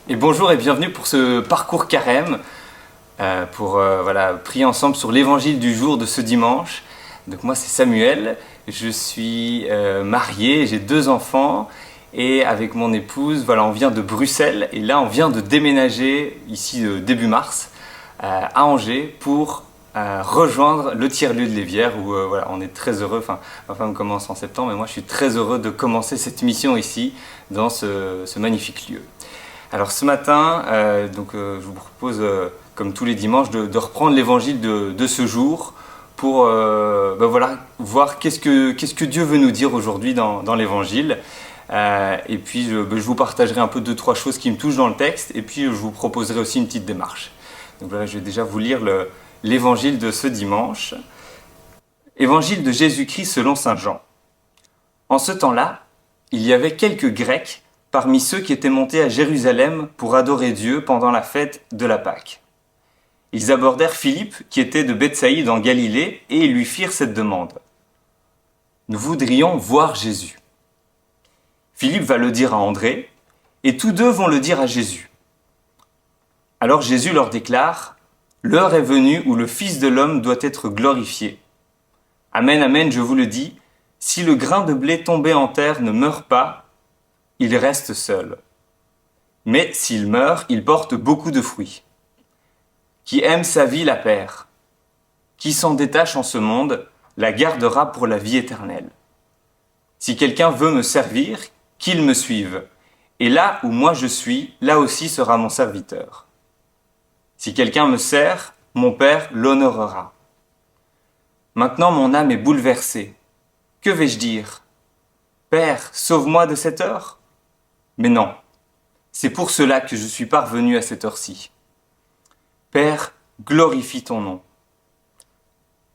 Et bonjour et bienvenue pour ce parcours carême, pour prier ensemble sur l'évangile du jour de ce dimanche. Donc moi c'est Samuel, je suis marié, j'ai 2 enfants et avec mon épouse, on vient de Bruxelles et là on vient de déménager ici début mars à Angers pour rejoindre le tiers-lieu de Lévière où on est très heureux, ma femme commence en septembre et moi je suis très heureux de commencer cette mission ici dans ce magnifique lieu. Alors ce matin, je vous propose, comme tous les dimanches, de reprendre l'évangile de ce jour pour voir qu'est-ce que Dieu veut nous dire aujourd'hui dans l'évangile. Et puis je vous partagerai un peu 2-3 choses qui me touchent dans le texte et puis je vous proposerai aussi une petite démarche. Donc voilà, je vais déjà vous lire l'évangile de ce dimanche. Évangile de Jésus-Christ selon saint Jean. En ce temps-là, il y avait quelques Grecs parmi ceux qui étaient montés à Jérusalem pour adorer Dieu pendant la fête de la Pâque. Ils abordèrent Philippe, qui était de Bethsaïde en Galilée, et ils lui firent cette demande. « Nous voudrions voir Jésus. » Philippe va le dire à André, et tous deux vont le dire à Jésus. Alors Jésus leur déclare, « L'heure est venue où le Fils de l'homme doit être glorifié. Amen, amen, je vous le dis, si le grain de blé tombé en terre ne meurt pas, il reste seul. Mais s'il meurt, il porte beaucoup de fruits. Qui aime sa vie la perd. Qui s'en détache en ce monde, la gardera pour la vie éternelle. Si quelqu'un veut me servir, qu'il me suive. Et là où moi je suis, là aussi sera mon serviteur. Si quelqu'un me sert, mon Père l'honorera. Maintenant mon âme est bouleversée. Que vais-je dire ? Père, sauve-moi de cette heure ? Mais non, c'est pour cela que je suis parvenu à cette heure-ci. Père, glorifie ton nom.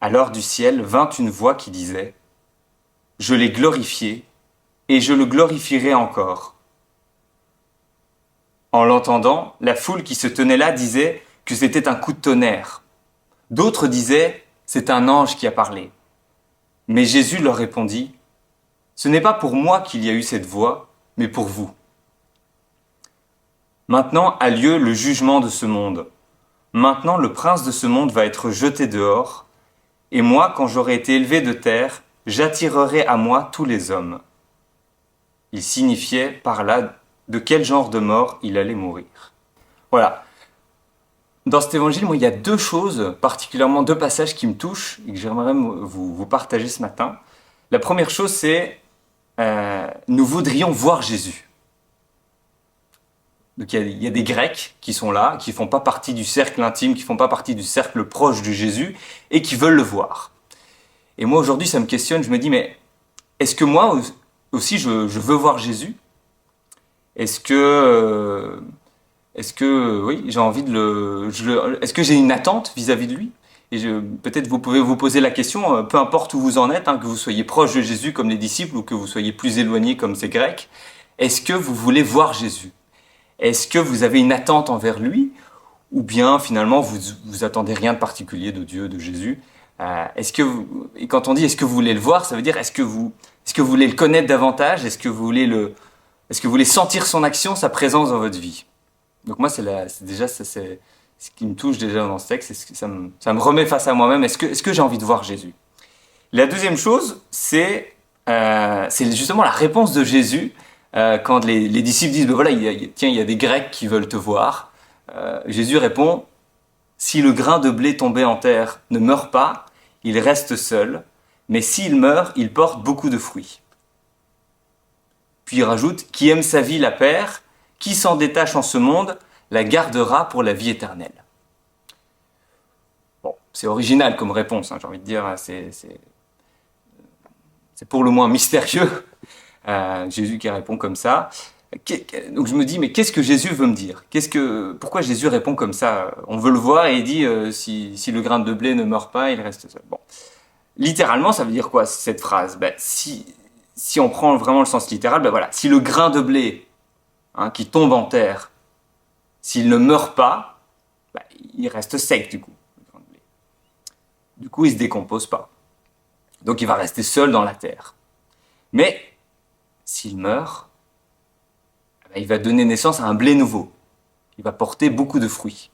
Alors du ciel vint une voix qui disait « Je l'ai glorifié, et je le glorifierai encore. » En l'entendant, la foule qui se tenait là disait que c'était un coup de tonnerre. D'autres disaient « C'est un ange qui a parlé. » Mais Jésus leur répondit « Ce n'est pas pour moi qu'il y a eu cette voix, mais pour vous. » Maintenant a lieu le jugement de ce monde. Maintenant le prince de ce monde va être jeté dehors, et moi, quand j'aurai été élevé de terre, j'attirerai à moi tous les hommes. Il signifiait par là de quel genre de mort il allait mourir. Voilà. Dans cet évangile, il y a 2 choses, particulièrement 2 passages qui me touchent et que j'aimerais vous partager ce matin. La première chose, c'est nous voudrions voir Jésus. Donc il y a des Grecs qui sont là, qui font pas partie du cercle intime, qui font pas partie du cercle proche de Jésus et qui veulent le voir. Et moi aujourd'hui ça me questionne, je me dis mais est-ce que moi aussi je veux voir Jésus ? Est-ce que oui, j'ai envie est-ce que j'ai une attente vis-à-vis de lui ? Et peut-être vous pouvez vous poser la question, peu importe où vous en êtes, que vous soyez proche de Jésus comme les disciples ou que vous soyez plus éloigné comme ces Grecs, est-ce que vous voulez voir Jésus ? Est-ce que vous avez une attente envers lui ou bien finalement vous attendez rien de particulier de Dieu, de Jésus ? Et quand on dit est-ce que vous voulez le voir, ça veut dire est-ce que vous voulez le connaître davantage ? Est-ce que vous voulez sentir son action, sa présence dans votre vie ? Donc moi c'est ce qui me touche déjà dans ce texte, ça me remet face à moi-même. Est-ce que j'ai envie de voir Jésus ? La deuxième chose, c'est justement la réponse de Jésus. Quand les disciples disent il y a des Grecs qui veulent te voir, Jésus répond si le grain de blé tombé en terre ne meurt pas, il reste seul, mais s'il meurt, il porte beaucoup de fruits. Puis il rajoute qui aime sa vie la perd, qui s'en détache en ce monde la gardera pour la vie éternelle. Bon, c'est original comme réponse, j'ai envie de dire, c'est pour le moins mystérieux. Jésus qui répond comme ça. Donc je me dis, mais qu'est-ce que Jésus veut me dire ? Pourquoi Jésus répond comme ça ? On veut le voir et il dit, si le grain de blé ne meurt pas, il reste seul. Bon. Littéralement, ça veut dire quoi cette phrase ? Si on prend vraiment le sens littéral, si le grain de blé qui tombe en terre, s'il ne meurt pas, il reste sec du coup. Le grain de blé. Du coup, il ne se décompose pas. Donc il va rester seul dans la terre. Mais s'il meurt, il va donner naissance à un blé nouveau. il va porter beaucoup de fruits.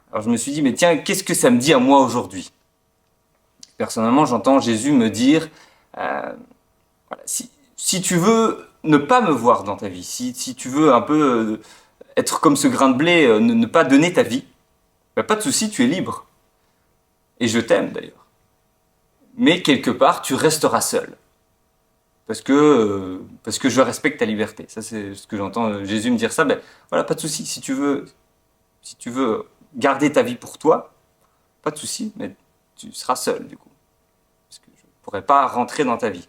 Alors je me suis dit, mais tiens, qu'est-ce que ça me dit à moi aujourd'hui? Personnellement, j'entends Jésus me dire, voilà, si tu veux ne pas me voir dans ta vie, si tu veux un peu être comme ce grain de blé, ne pas donner ta vie, ben, pas de souci, tu es libre. Et je t'aime d'ailleurs. Mais quelque part, tu resteras seul. Parce que je respecte ta liberté. Ça, c'est ce que j'entends Jésus me dire ça. Ben voilà, pas de souci. Si tu veux garder ta vie pour toi, pas de souci, mais tu seras seul du coup. Parce que je ne pourrai pas rentrer dans ta vie.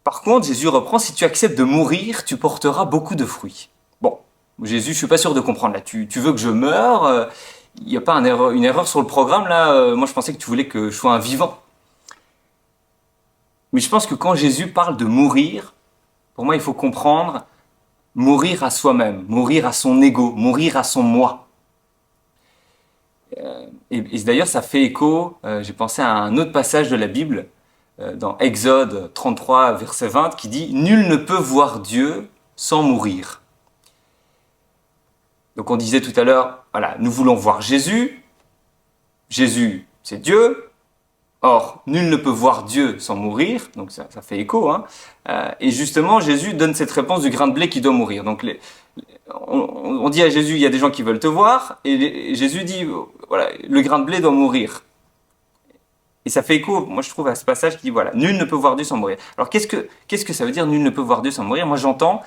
Par contre, Jésus reprend, si tu acceptes de mourir, tu porteras beaucoup de fruits. Bon, Jésus, je suis pas sûr de comprendre là. Tu veux que je meure? Il n'y a pas une erreur sur le programme là? Moi, je pensais que tu voulais que je sois un vivant. Mais je pense que quand Jésus parle de mourir, pour moi, il faut comprendre mourir à soi-même, mourir à son ego, mourir à son moi. Et d'ailleurs, ça fait écho, j'ai pensé à un autre passage de la Bible, dans Exode 33, verset 20, qui dit « Nul ne peut voir Dieu sans mourir ». Donc on disait tout à l'heure, voilà, nous voulons voir Jésus. Jésus, c'est Dieu. Or, nul ne peut voir Dieu sans mourir, donc ça fait écho. Hein. Et justement, Jésus donne cette réponse du grain de blé qui doit mourir. Donc, on dit à Jésus, il y a des gens qui veulent te voir, et Jésus dit, voilà, le grain de blé doit mourir. Et ça fait écho, moi je trouve, à ce passage qui dit, voilà, nul ne peut voir Dieu sans mourir. Alors, qu'est-ce que ça veut dire, nul ne peut voir Dieu sans mourir? Moi, j'entends,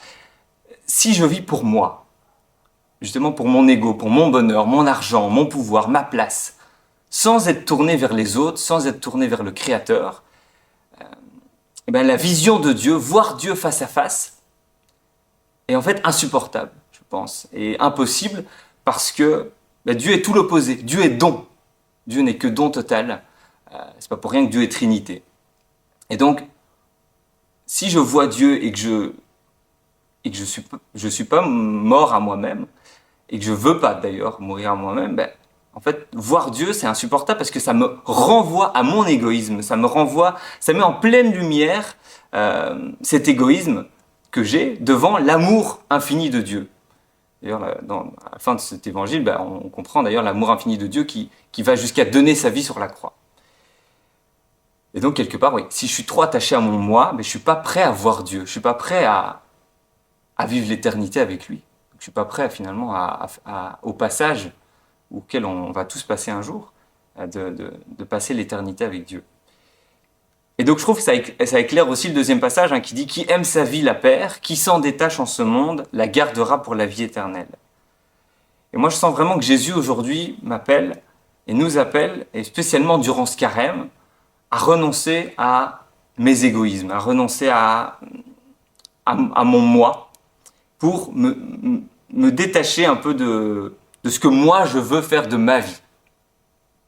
si je vis pour moi, justement pour mon ego, pour mon bonheur, mon argent, mon pouvoir, ma place, sans être tourné vers les autres, sans être tourné vers le Créateur, eh ben, la vision de Dieu, voir Dieu face à face, est en fait insupportable, je pense, et impossible, parce que ben, Dieu est tout l'opposé. Dieu est don. Dieu n'est que don total. C'est pas pour rien que Dieu est Trinité. Et donc, si je vois Dieu et que je suis pas mort à moi-même, et que je veux pas d'ailleurs mourir à moi-même, ben, en fait, voir Dieu, c'est insupportable parce que ça me renvoie à mon égoïsme, ça met en pleine lumière cet égoïsme que j'ai devant l'amour infini de Dieu. D'ailleurs, à la fin de cet évangile, ben, on comprend d'ailleurs l'amour infini de Dieu qui va jusqu'à donner sa vie sur la croix. Et donc, quelque part, oui, si je suis trop attaché à mon moi, ben, je suis pas prêt à voir Dieu, je suis pas prêt à vivre l'éternité avec lui. Je suis pas prêt finalement au passage auquel on va tous passer un jour, de passer l'éternité avec Dieu. Et donc je trouve que ça éclaire aussi le deuxième passage hein, qui dit « Qui aime sa vie la perd, qui s'en détache en ce monde, la gardera pour la vie éternelle. » Et moi je sens vraiment que Jésus aujourd'hui m'appelle et nous appelle, et spécialement durant ce carême, à renoncer à mes égoïsmes, à renoncer à mon moi, pour me détacher un peu de ce que moi je veux faire de ma vie,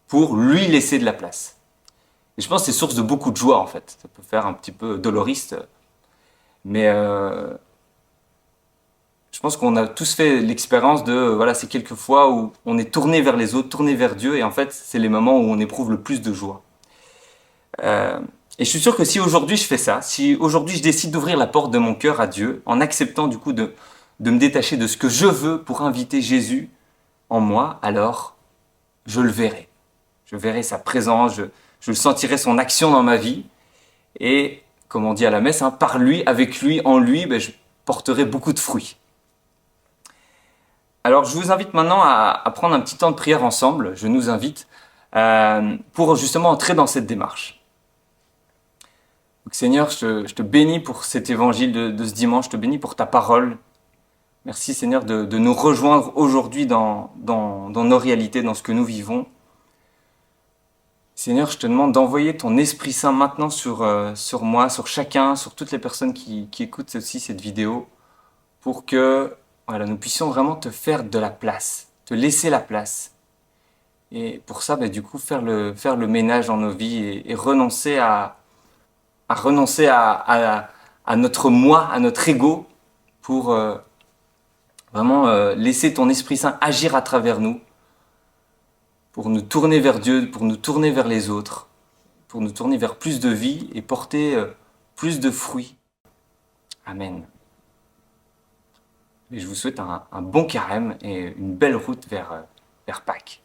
pour lui laisser de la place. Et je pense que c'est source de beaucoup de joie en fait. Ça peut faire un petit peu doloriste, mais je pense qu'on a tous fait l'expérience de, voilà, c'est quelques fois où on est tourné vers les autres, tourné vers Dieu, et en fait c'est les moments où on éprouve le plus de joie. Et je suis sûr que si aujourd'hui je fais ça, si aujourd'hui je décide d'ouvrir la porte de mon cœur à Dieu, en acceptant du coup de me détacher de ce que je veux pour inviter Jésus en moi, alors je le verrai. Je verrai sa présence, je sentirai son action dans ma vie. Et, comme on dit à la messe, hein, par lui, avec lui, en lui, ben, je porterai beaucoup de fruits. Alors je vous invite maintenant à prendre un petit temps de prière ensemble, je nous invite, pour justement entrer dans cette démarche. Donc, Seigneur, je te bénis pour cet évangile de ce dimanche, je te bénis pour ta parole. Merci Seigneur de nous rejoindre aujourd'hui dans nos réalités, dans ce que nous vivons. Seigneur, je te demande d'envoyer ton Esprit Saint maintenant sur moi, sur chacun, sur toutes les personnes qui écoutent aussi cette vidéo, pour que voilà, nous puissions vraiment te faire de la place, te laisser la place. Et pour ça, du coup, faire le ménage dans nos vies et renoncer à notre moi, à notre ego, pour vraiment laisser ton Esprit Saint agir à travers nous, pour nous tourner vers Dieu, pour nous tourner vers les autres, pour nous tourner vers plus de vie et porter plus de fruits. Amen. Et je vous souhaite un bon carême et une belle route vers Pâques.